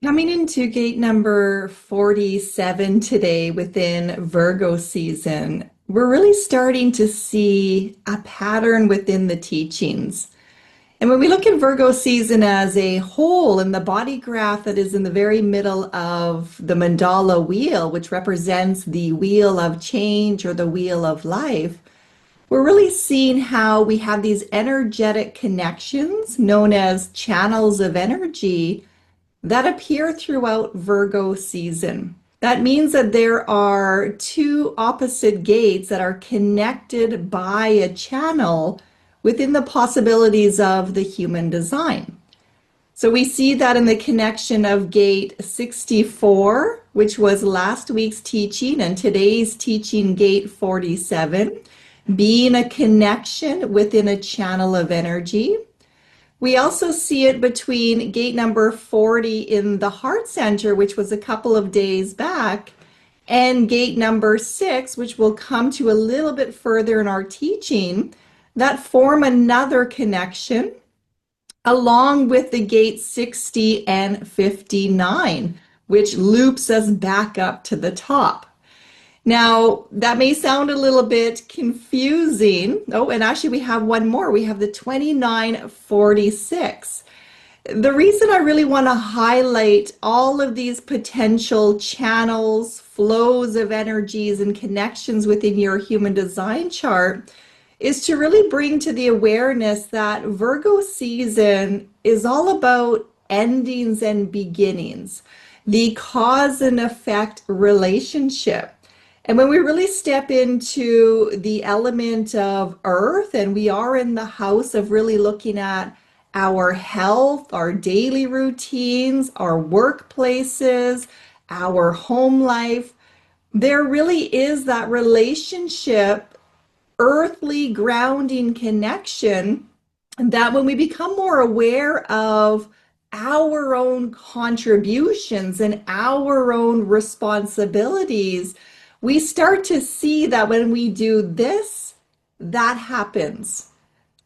Coming into gate number 47 today within Virgo season, we're really starting to see a pattern within the teachings. And when we look at Virgo season as a whole and the body graph that is in the very middle of the mandala wheel, which represents the wheel of change or the wheel of life, we're really seeing how we have these energetic connections known as channels of energy that appear throughout Virgo season. That means that there are two opposite gates that are connected by a channel within the possibilities of the human design. So we see that in the connection of gate 64, which was last week's teaching, and today's teaching, gate 47, being a connection within a channel of energy. We also see it between gate number 40 in the heart center, which was a couple of days back, and gate number 6, which we'll come to a little bit further in our teaching, that form another connection along with the gate 60 and 59, which loops us back up to the top. Now, that may sound a little bit confusing. Oh, and actually we have one more. We have the 2946. The reason I really want to highlight all of these potential channels, flows of energies, and connections within your human design chart is to really bring to the awareness that Virgo season is all about endings and beginnings, the cause and effect relationship. And when we really step into the element of earth, and we are in the house of really looking at our health, our daily routines, our workplaces, our home life, there really is that relationship, earthly grounding connection, that when we become more aware of our own contributions and our own responsibilities, we start to see that when we do this, that happens.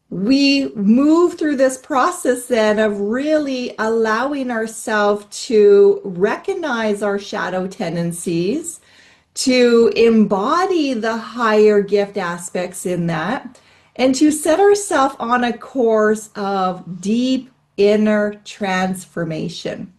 We move through this process then of really allowing ourselves to recognize our shadow tendencies, to embody the higher gift aspects in that, and to set ourselves on a course of deep inner transformation.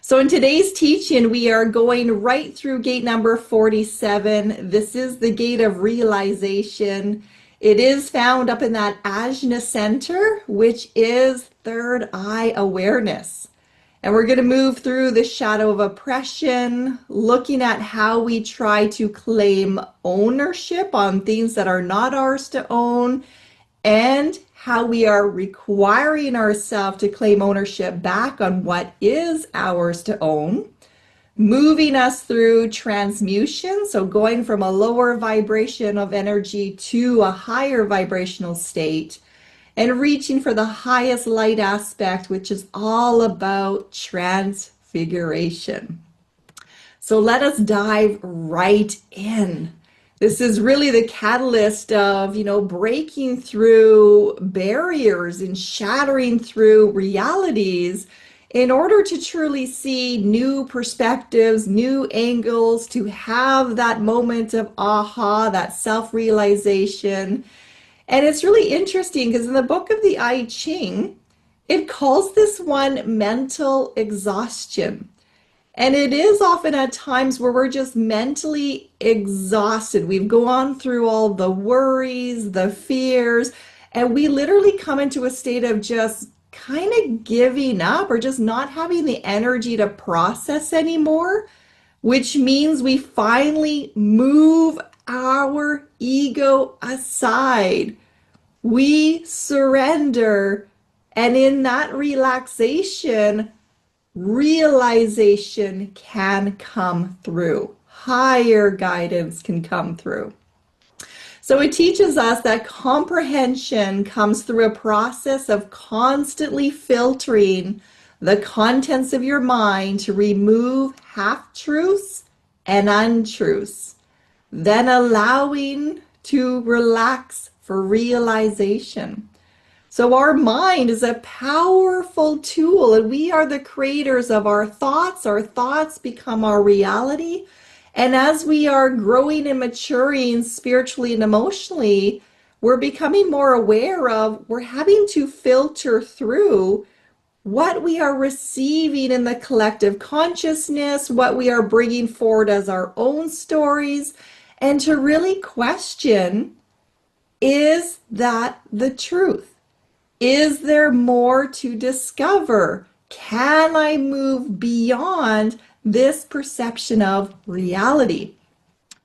So in today's teaching, we are going right through gate number 47. This is the gate of realization. It is found up in that Ajna center, which is third eye awareness. And we're going to move through the shadow of oppression, looking at how we try to claim ownership on things that are not ours to own, and how we are requiring ourselves to claim ownership back on what is ours to own, moving us through transmutation, so going from a lower vibration of energy to a higher vibrational state, and reaching for the highest light aspect, which is all about transfiguration. So let us dive right in. This is really the catalyst of, breaking through barriers and shattering through realities in order to truly see new perspectives, new angles, to have that moment of aha, that self-realization. And it's really interesting because in the book of the I Ching, it calls this one mental exhaustion. And it is often at times where we're just mentally exhausted. We've gone through all the worries, the fears, and we literally come into a state of just kind of giving up or just not having the energy to process anymore, which means we finally move our ego aside. We surrender, and in that relaxation, realization can come through. Higher guidance can come through. So it teaches us that comprehension comes through a process of constantly filtering the contents of your mind to remove half-truths and untruths, then allowing to relax for realization. So our mind is a powerful tool, and we are the creators of our thoughts. Our thoughts become our reality. And as we are growing and maturing spiritually and emotionally, we're becoming more aware of, we're having to filter through what we are receiving in the collective consciousness, what we are bringing forward as our own stories, and to really question, is that the truth? Is there more to discover? Can I move beyond this perception of reality?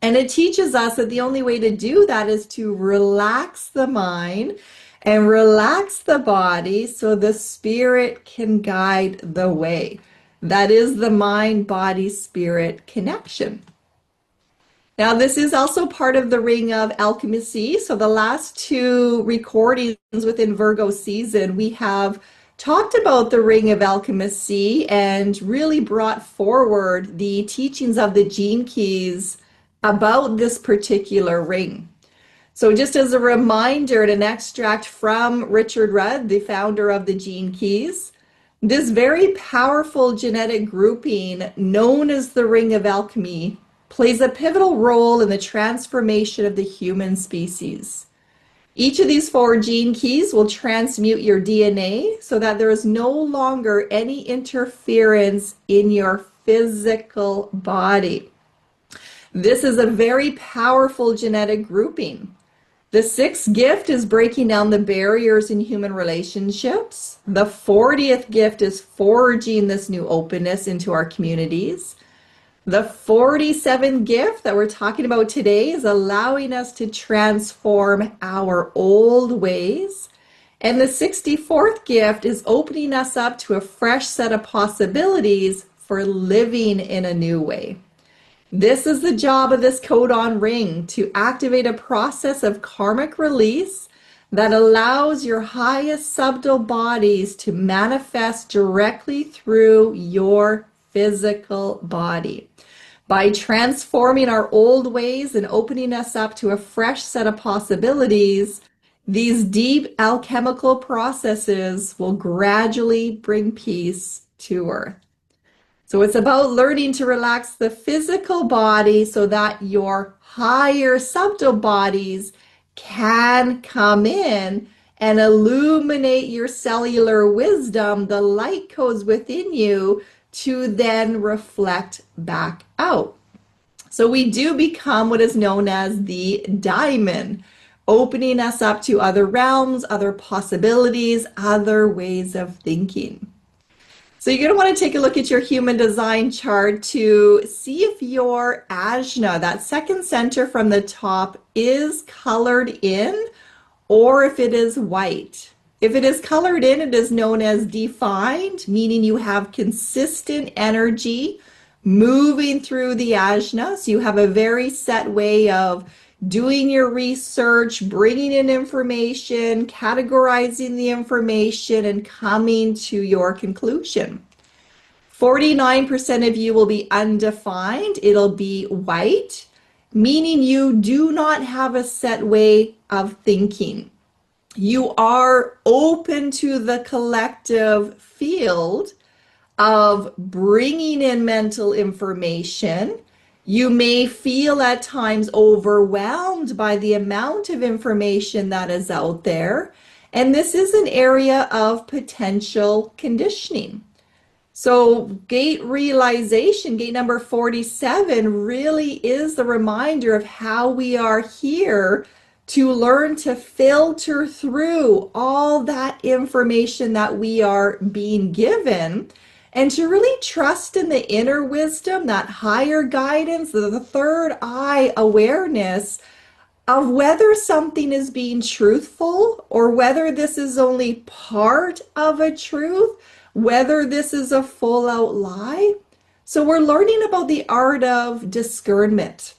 And it teaches us that the only way to do that is to relax the mind and relax the body so the spirit can guide the way. That is the mind, body, spirit connection. Now, this is also part of the Ring of Alchemy. So the last two recordings within Virgo season, we have talked about the Ring of Alchemy and really brought forward the teachings of the gene keys about this particular ring. So just as a reminder, an extract from Richard Rudd, the founder of the Gene Keys, this very powerful genetic grouping known as the Ring of Alchemy plays a pivotal role in the transformation of the human species. Each of these four gene keys will transmute your DNA so that there is no longer any interference in your physical body. This is a very powerful genetic grouping. The sixth gift is breaking down the barriers in human relationships. The 40th gift is forging this new openness into our communities. The 47th gift that we're talking about today is allowing us to transform our old ways. And the 64th gift is opening us up to a fresh set of possibilities for living in a new way. This is the job of this codon ring, to activate a process of karmic release that allows your highest subtle bodies to manifest directly through your physical body. By transforming our old ways and opening us up to a fresh set of possibilities, these deep alchemical processes will gradually bring peace to Earth. So it's about learning to relax the physical body so that your higher subtle bodies can come in and illuminate your cellular wisdom, the light codes within you, to then reflect back out. So we do become what is known as the diamond, opening us up to other realms, other possibilities, other ways of thinking. So you're going to want to take a look at your human design chart to see if your ajna, that second center from the top, is colored in or if it is white. If it is colored in, it is known as defined, meaning you have consistent energy moving through the ajna. So you have a very set way of doing your research, bringing in information, categorizing the information, and coming to your conclusion. 49% of you will be undefined. It'll be white, meaning you do not have a set way of thinking. You are open to the collective field of bringing in mental information. You may feel at times overwhelmed by the amount of information that is out there. And this is an area of potential conditioning. So gate realization, gate number 47, really is the reminder of how we are here to learn to filter through all that information that we are being given, and to really trust in the inner wisdom, that higher guidance, the third eye awareness of whether something is being truthful or whether this is only part of a truth, whether this is a full out lie. So we're learning about the art of discernment.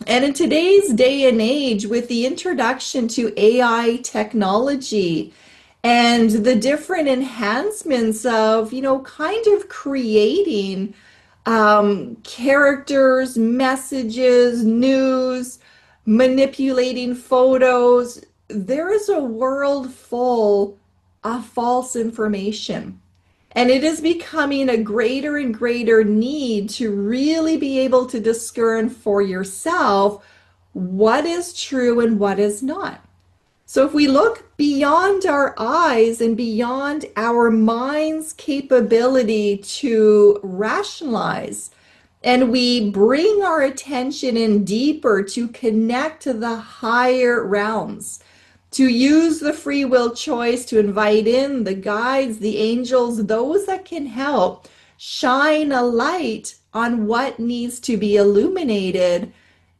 And in today's day and age, with the introduction to AI technology and the different enhancements of, kind of creating characters, messages, news, manipulating photos, there is a world full of false information. And it is becoming a greater and greater need to really be able to discern for yourself what is true and what is not. So if we look beyond our eyes and beyond our mind's capability to rationalize, and we bring our attention in deeper to connect to the higher realms, to use the free will choice to invite in the guides, the angels, those that can help shine a light on what needs to be illuminated,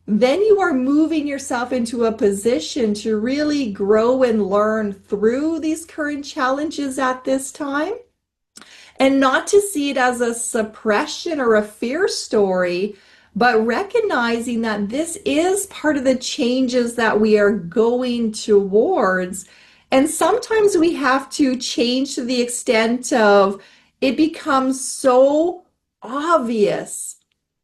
then you are moving yourself into a position to really grow and learn through these current challenges at this time, and not to see it as a suppression or a fear story, but recognizing that this is part of the changes that we are going towards. And sometimes we have to change to the extent of it becomes so obvious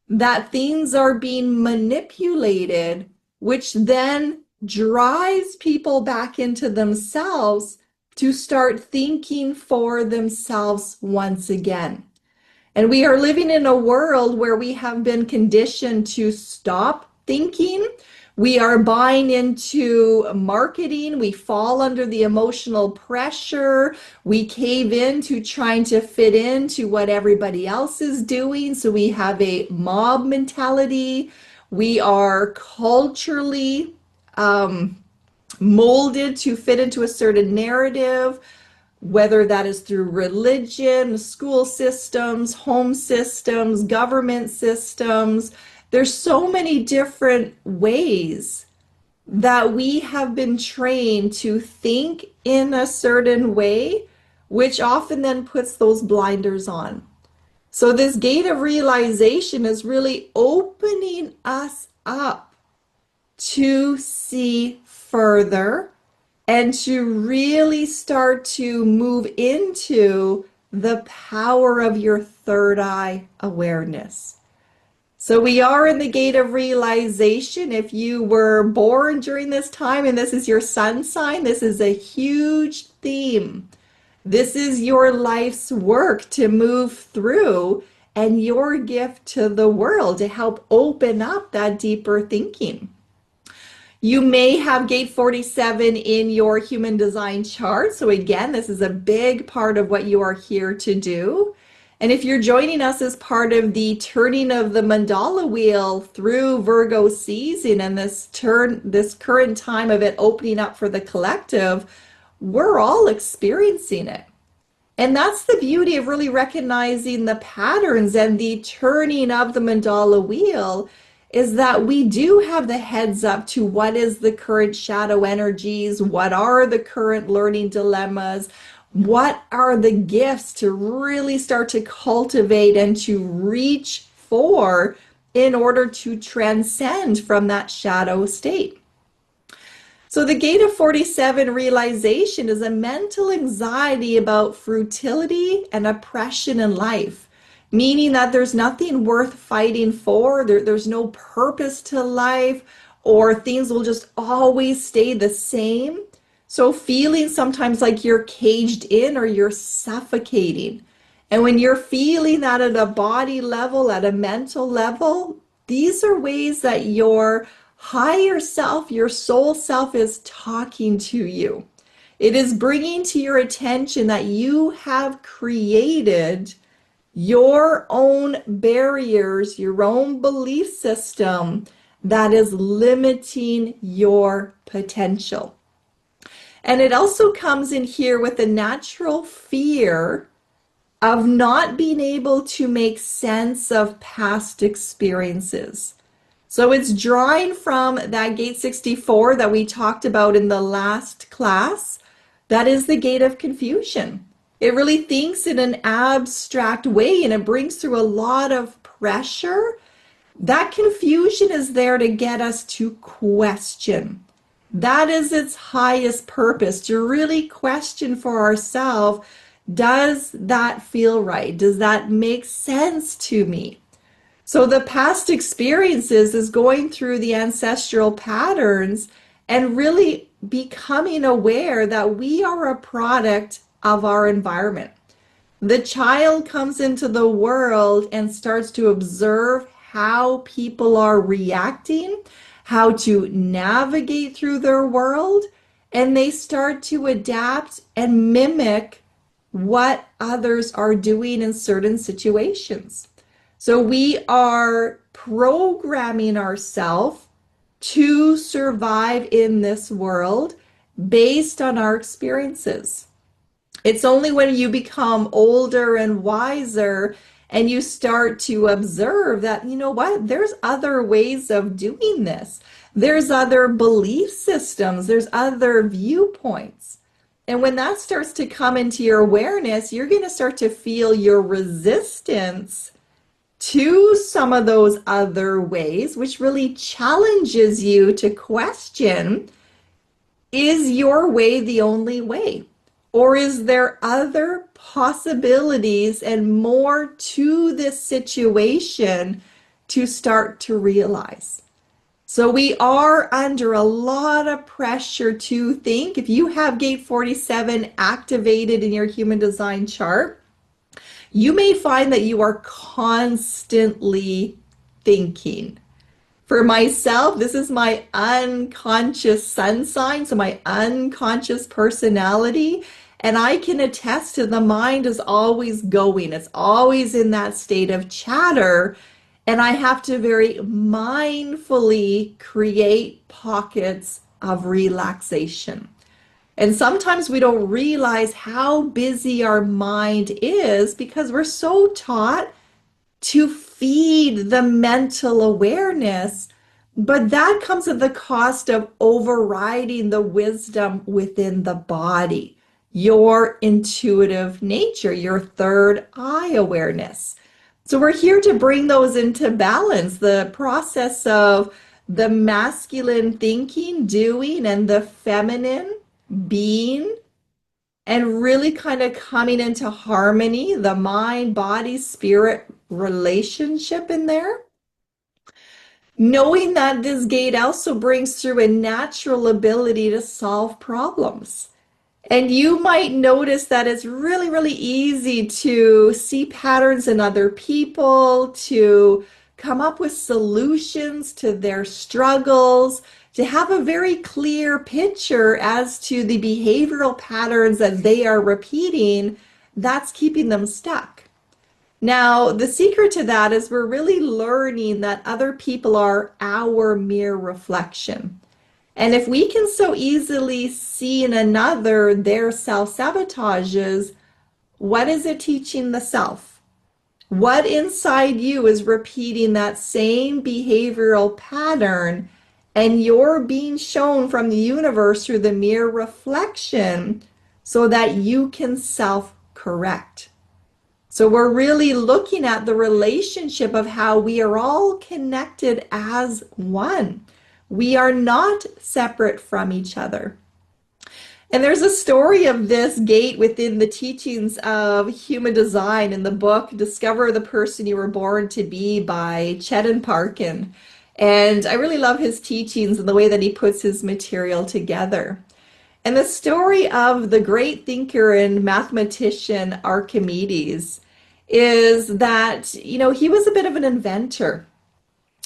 that things are being manipulated, which then drives people back into themselves to start thinking for themselves once again. And we are living in a world where we have been conditioned to stop thinking. We are buying into marketing. We fall under the emotional pressure. We cave into trying to fit into what everybody else is doing. So we have a mob mentality. We are culturally molded to fit into a certain narrative, whether that is through religion, school systems, home systems, government systems. There's so many different ways that we have been trained to think in a certain way, which often then puts those blinders on. So this gate of realization is really opening us up to see further and to really start to move into the power of your third eye awareness. So we are in the gate of realization. If you were born during this time and this is your sun sign, this is a huge theme. This is your life's work to move through and your gift to the world to help open up that deeper thinking. You may have gate 47 in your human design chart. So again, this is a big part of what you are here to do. And if you're joining us as part of the turning of the mandala wheel through Virgo season and this current time of it opening up for the collective, we're all experiencing it. And that's the beauty of really recognizing the patterns and the turning of the mandala wheel, is that we do have the heads up to what is the current shadow energies, what are the current learning dilemmas, what are the gifts to really start to cultivate and to reach for in order to transcend from that shadow state. So the gate of 47 realization is a mental anxiety about futility and oppression in life, meaning that there's nothing worth fighting for, there's no purpose to life, or things will just always stay the same. So feeling sometimes like you're caged in or you're suffocating. And when you're feeling that at a body level, at a mental level, these are ways that your higher self, your soul self, is talking to you. It is bringing to your attention that you have created your own barriers, your own belief system that is limiting your potential. And it also comes in here with a natural fear of not being able to make sense of past experiences. So it's drawing from that gate 64 that we talked about in the last class. That is the gate of confusion. It really thinks in an abstract way and it brings through a lot of pressure. That confusion is there to get us to question. That is its highest purpose, to really question for ourselves, does that feel right? Does that make sense to me? So the past experiences is going through the ancestral patterns and really becoming aware that we are a product of our environment. The child comes into the world and starts to observe how people are reacting, how to navigate through their world, and they start to adapt and mimic what others are doing in certain situations. So we are programming ourselves to survive in this world based on our experiences. It's only when you become older and wiser and you start to observe that, you know what, there's other ways of doing this. There's other belief systems, there's other viewpoints. And when that starts to come into your awareness, you're going to start to feel your resistance to some of those other ways, which really challenges you to question, is your way the only way? Or is there other possibilities and more to this situation to start to realize? So we are under a lot of pressure to think. If you have gate 47 activated in your human design chart, you may find that you are constantly thinking. For myself, this is my unconscious sun sign, so my unconscious personality. And I can attest to the mind is always going. It's always in that state of chatter. And I have to very mindfully create pockets of relaxation. And sometimes we don't realize how busy our mind is because we're so taught to feed the mental awareness, but that comes at the cost of overriding the wisdom within the body, your intuitive nature, your third eye awareness. So we're here to bring those into balance, the process of the masculine thinking, doing, and the feminine being, and really kind of coming into harmony, the mind, body, spirit relationship in there. Knowing that this gate also brings through a natural ability to solve problems. And you might notice that it's really, really easy to see patterns in other people, to come up with solutions to their struggles, to have a very clear picture as to the behavioral patterns that they are repeating that's keeping them stuck. Now, the secret to that is we're really learning that other people are our mere reflection. And if we can so easily see in another their self-sabotages, what is it teaching the self? What inside you is repeating that same behavioral pattern, and you're being shown from the universe through the mere reflection so that you can self-correct. So we're really looking at the relationship of how we are all connected as one. We are not separate from each other. And there's a story of this gate within the teachings of human design in the book, Discover the Person You Were Born to Be by Chetan Parkin. And I really love his teachings and the way that he puts his material together. And the story of the great thinker and mathematician Archimedes is that, he was a bit of an inventor.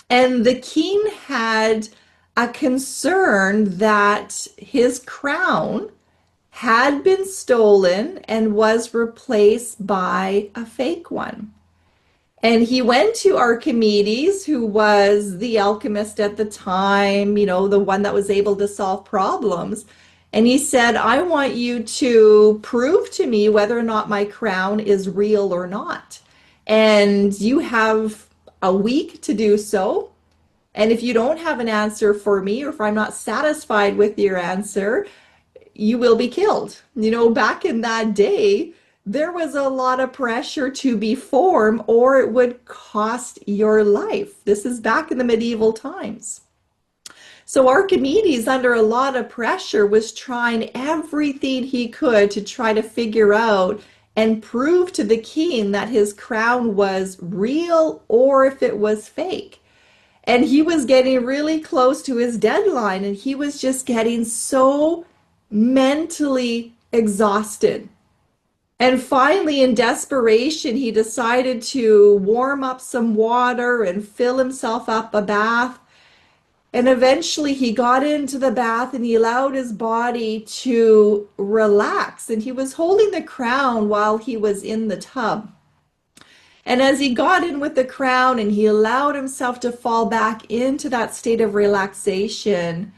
And the king had a concern that his crown had been stolen and was replaced by a fake one. And he went to Archimedes, who was the alchemist at the time, the one that was able to solve problems. And he said, I want you to prove to me whether or not my crown is real or not. And you have a week to do so. And if you don't have an answer for me, or if I'm not satisfied with your answer, you will be killed. Back in that day, there was a lot of pressure to be formed, or it would cost your life. This is back in the medieval times. So Archimedes, under a lot of pressure, was trying everything he could to try to figure out and prove to the king that his crown was real or if it was fake. And he was getting really close to his deadline, and he was just getting so mentally exhausted. And finally, in desperation, he decided to warm up some water and fill himself up a bath. And eventually, he got into the bath and he allowed his body to relax. And he was holding the crown while he was in the tub. And as he got in with the crown and he allowed himself to fall back into that state of relaxation,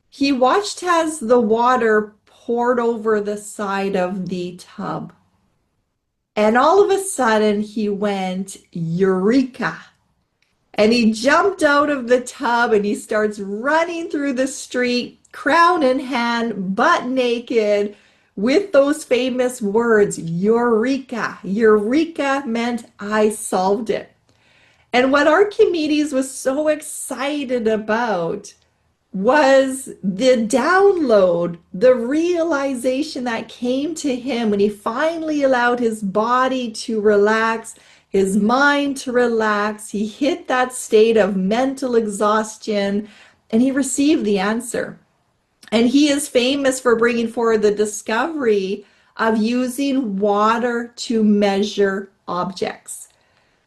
he watched as the water poured over the side of the tub. And all of a sudden he went, Eureka! And he jumped out of the tub and he starts running through the street, crown in hand, butt naked, with those famous words, Eureka. Eureka meant I solved it. And what Archimedes was so excited about was the download, the realization that came to him when he finally allowed his body to relax, his mind to relax. He hit that state of mental exhaustion and he received the answer. And he is famous for bringing forward the discovery of using water to measure objects.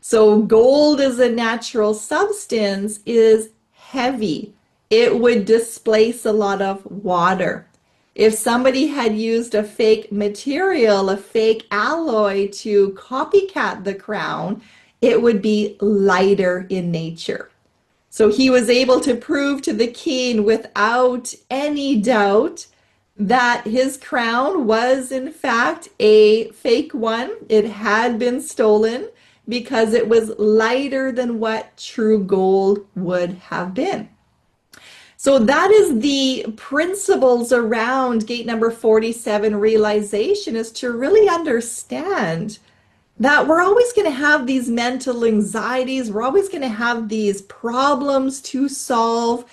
So gold as a natural substance is heavy. It would displace a lot of water. If somebody had used a fake material, a fake alloy to copycat the crown, it would be lighter in nature. So he was able to prove to the king without any doubt that his crown was in fact a fake one. It had been stolen because it was lighter than what true gold would have been. So that is the principles around gate number 47, realization, is to really understand that we're always going to have these mental anxieties. We're always going to have these problems to solve.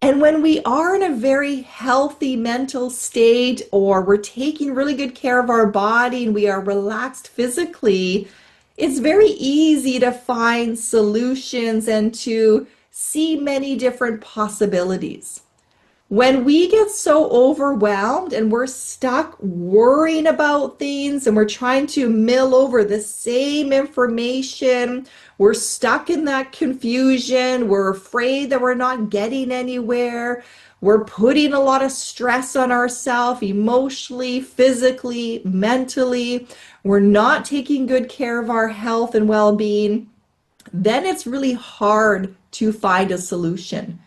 And when we are in a very healthy mental state, or we're taking really good care of our body and we are relaxed physically, it's very easy to find solutions and to see many different possibilities. When we get so overwhelmed and we're stuck worrying about things and we're trying to mill over the same information, we're stuck in that confusion, we're afraid that we're not getting anywhere, we're putting a lot of stress on ourselves emotionally, physically, mentally, we're not taking good care of our health and well-being, then it's really hard to find a solution.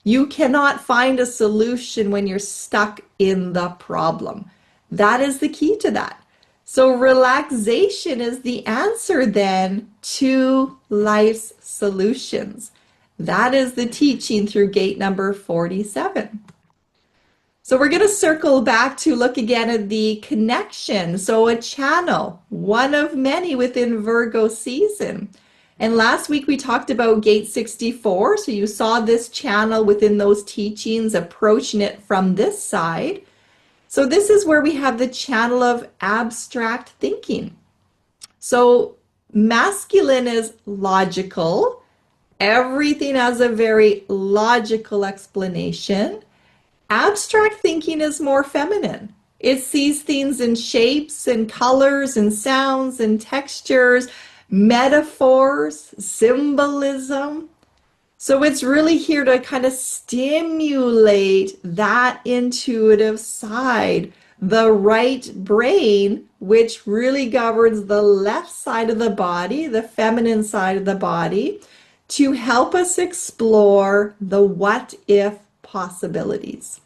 You cannot find a solution when you're stuck in the problem. That is the key to that. So relaxation is the answer then to life's solutions. That is the teaching through gate number 47. So we're going to circle back to look again at the connection. So a channel, one of many within Virgo season. And last week we talked about gate 64. So you saw this channel within those teachings, approaching it from this side. So this is where we have the channel of abstract thinking. So masculine is logical. Everything has a very logical explanation. Abstract thinking is more feminine. It sees things in shapes and colors and sounds and textures, metaphors, symbolism. So it's really here to kind of stimulate that intuitive side, the right brain, which really governs the left side of the body, the feminine side of the body, to help us explore the what if possibilities.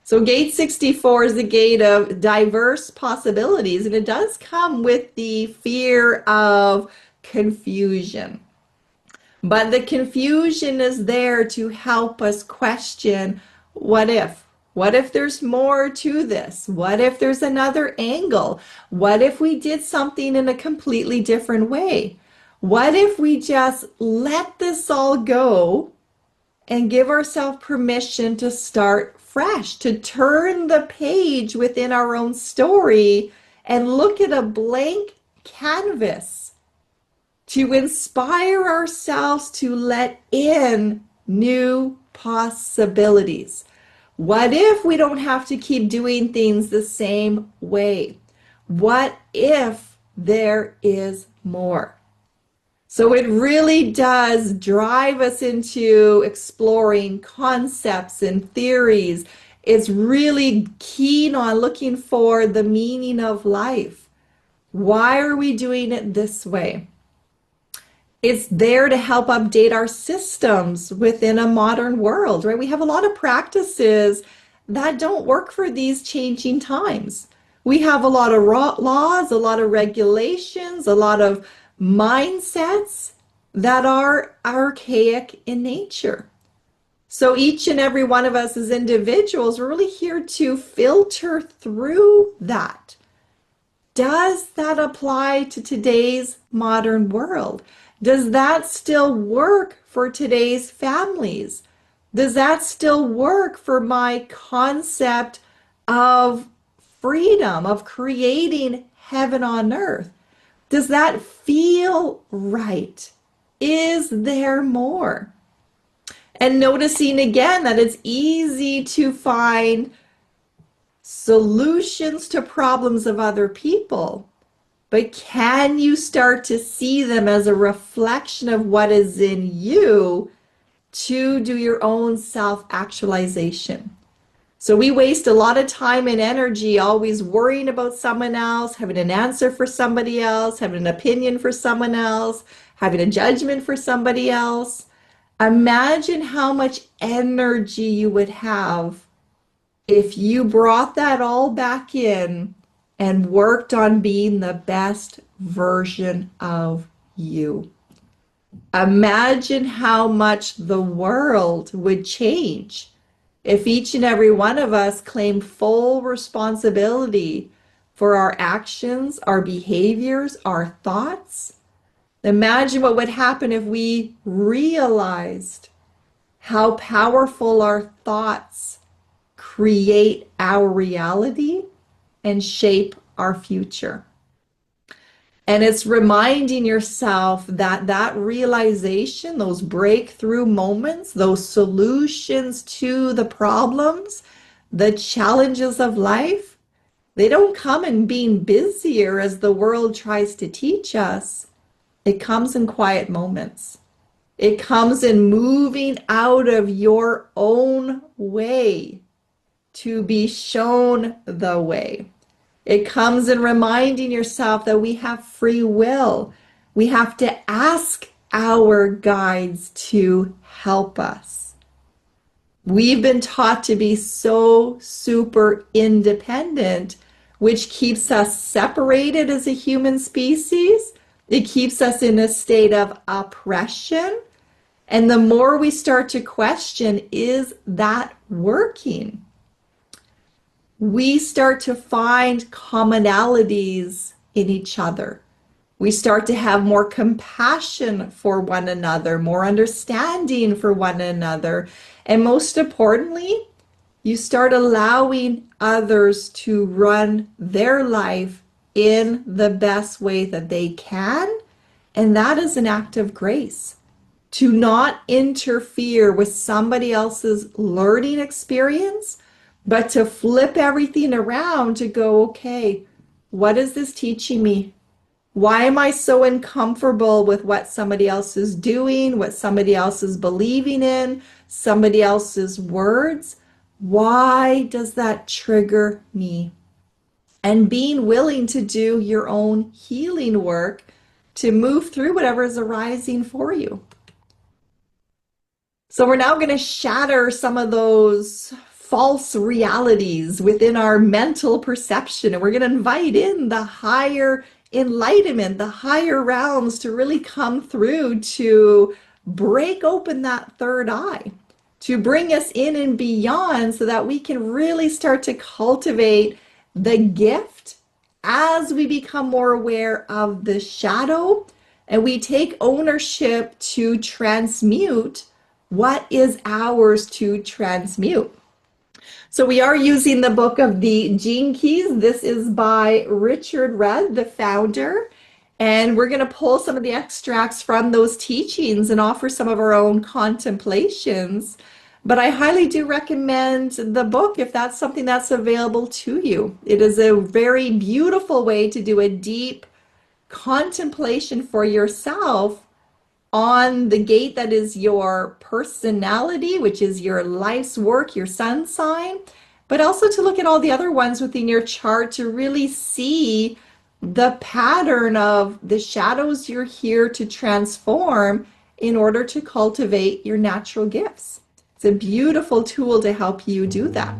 So gate 64 is the gate of diverse possibilities, and it does come with the fear of confusion. But the confusion is there to help us question, what if? What if there's more to this? What if there's another angle? What if we did something in a completely different way? What if we just let this all go and give ourselves permission to start fresh, to turn the page within our own story and look at a blank canvas, to inspire ourselves to let in new possibilities? What if we don't have to keep doing things the same way? What if there is more? So it really does drive us into exploring concepts and theories. It's really keen on looking for the meaning of life. Why are we doing it this way? It's there to help update our systems within a modern world, right? We have a lot of practices that don't work for these changing times. We have a lot of laws, a lot of regulations, a lot of mindsets that are archaic in nature. So each and every one of us as individuals, we're really here to filter through that. Does that apply to today's modern world? Does that still work for today's families? Does that still work for my concept of freedom, of creating heaven on earth? Does that feel right? Is there more? And noticing again that it's easy to find solutions to problems of other people, but can you start to see them as a reflection of what is in you to do your own self-actualization? So we waste a lot of time and energy always worrying about someone else, having an answer for somebody else, having an opinion for someone else, having a judgment for somebody else. Imagine how much energy you would have if you brought that all back in and worked on being the best version of you. Imagine how much the world would change if each and every one of us claimed full responsibility for our actions, our behaviors, our thoughts. Imagine what would happen if we realized how powerful our thoughts create our reality and shape our future. And it's reminding yourself that that realization, those breakthrough moments, those solutions to the problems, the challenges of life, they don't come in being busier as the world tries to teach us. It comes in quiet moments. It comes in moving out of your own way to be shown the way. It comes in reminding yourself that we have free will. We have to ask our guides to help us. We've been taught to be so super independent, which keeps us separated as a human species. It keeps us in a state of oppression. And the more we start to question, is that working? We start to find commonalities in each other. We start to have more compassion for one another, more understanding for one another. And most importantly, you start allowing others to run their life in the best way that they can. And that is an act of grace. To not interfere with somebody else's learning experience, but to flip everything around to go, okay, what is this teaching me? Why am I so uncomfortable with what somebody else is doing, what somebody else is believing in, somebody else's words? Why does that trigger me? And being willing to do your own healing work to move through whatever is arising for you. So we're now going to shatter some of those false realities within our mental perception, and we're going to invite in the higher enlightenment, the higher realms to really come through to break open that third eye, to bring us in and beyond so that we can really start to cultivate the gift as we become more aware of the shadow and we take ownership to transmute what is ours to transmute. So we are using the book of the Gene Keys. This is by Richard Rudd, the founder. And we're going to pull some of the extracts from those teachings and offer some of our own contemplations. But I highly do recommend the book if that's something that's available to you. It is a very beautiful way to do a deep contemplation for yourself on the gate that is your personality, which is your life's work, your sun sign, but also to look at all the other ones within your chart to really see the pattern of the shadows you're here to transform in order to cultivate your natural gifts. It's a beautiful tool to help you do that.